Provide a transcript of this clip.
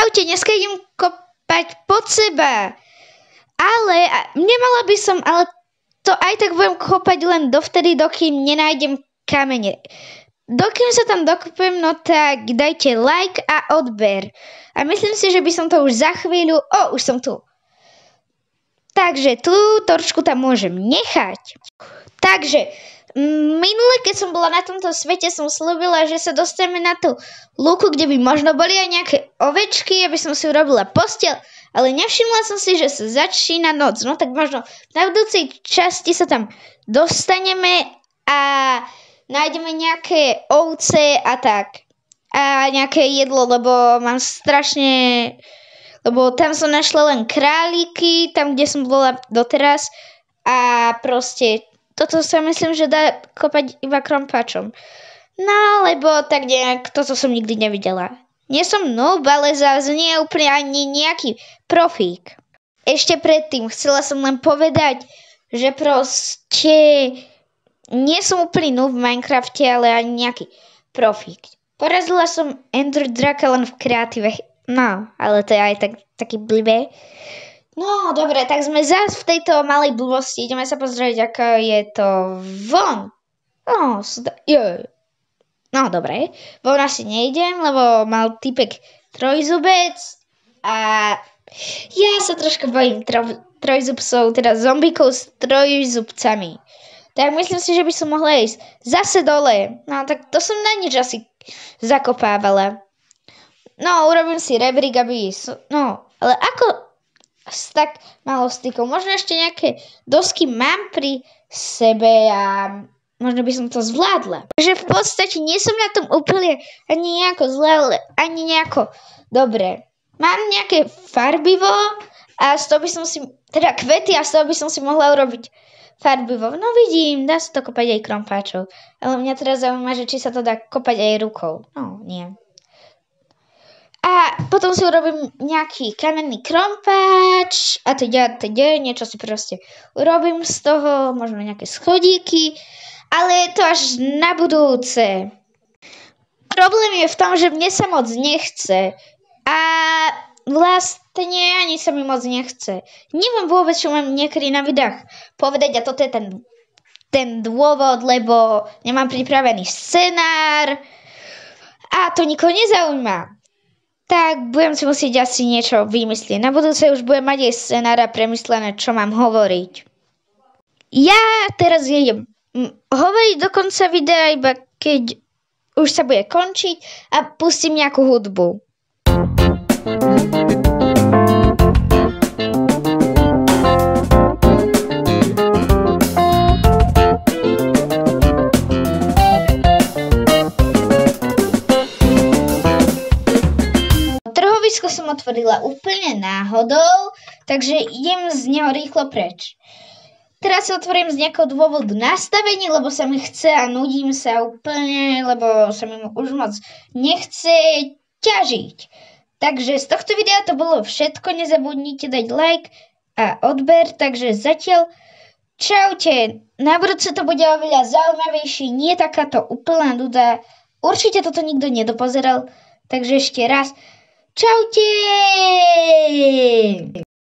Čaute, dneska idem kopať pod seba. Ale nemala by som, ale to aj tak budem kopať len dovtedy, dokým nenájdem kamene. Dokým sa tam dokopem, no tak dajte like a odber. A myslím si, že by som to už za chvíľu... už som tu. Takže tú torčku tam môžem nechať. Takže... minule, keď som bola na tomto svete, som slúbila, že sa dostaneme na tú lúku, kde by možno boli aj nejaké ovečky, aby som si urobila posteľ, ale nevšimla som si, že sa začína noc. No tak možno na budúcej časti sa tam dostaneme a nájdeme nejaké ovce a tak. A nejaké jedlo, lebo mám strašne... Lebo tam som našla len králiky, tam, kde som bola doteraz a proste... Toto sa myslím, že dá kopať iba krompáčom. No, lebo tak nejak, toto som nikdy nevidela. Nie som noob, ale zase nie je úplne ani nejaký profík. Ešte predtým chcela som len povedať, že proste nie som úplný noob v Minecrafte, ale ani nejaký profík. Porazila som Ender Draka len v kreatíve. No, ale to je aj taký blbé. No, dobre, tak sme zás v tejto malej blbosti. Ideme sa pozrieť, ako je to von. No, dobre. Von asi nejdem, lebo mal typek trojzubec a ja sa troška bojím trojzubcov, teda zombíkov s trojzubcami. Tak myslím si, že by som mohla ísť zase dole. No, tak to som na nič asi zakopávala. No, urobím si rebrík, aby... No, ale ako... tak málo stykov. Možno ešte nejaké dosky mám pri sebe a možno by som to zvládla. Takže v podstate nie som na tom úplne ani nejako zle, ale ani nejako dobre. Mám nejaké farbivo a z toho by som si, teda kvety a z toho by som si mohla urobiť farbivo. No vidím, dá sa to kopať aj krompáčov. Ale mňa teraz zaujíma, že či sa to dá kopať aj rukou. No, nie. A potom si urobím nejaký kamenný krompáč a teda niečo si proste urobím z toho, možno nejaké schodíky, ale je to až na budúce. Problém je v tom, že mne sa moc nechce a vlastne ani sa mi moc nechce. Neviem vôbec, čo mám niekedy na videách povedať a toto je ten dôvod, lebo nemám pripravený scenár a to nikoho nezaujíma. Tak budem si musieť asi niečo vymyslieť. Na budúce už budem mať aj scenára premyslené, čo mám hovoriť. Ja teraz idem hovoriť do konca videa, iba keď už sa bude končiť a pustím nejakú hudbu. Som otvorila úplne náhodou, takže idem z neho rýchlo preč. Teraz sa otvorím z nejakého dôvodu nastavenie, lebo sa mi chce a nudím sa úplne, lebo sa mi už moc nechce ťažiť. Takže z tohto videa to bolo všetko, nezabudnite dať like a odber, takže zatiaľ čaute. Na budúce to bude oveľa zaujímavejšie, nie takáto úplná nuda. Určite toto nikto nedopozeral, takže ešte raz Čaute!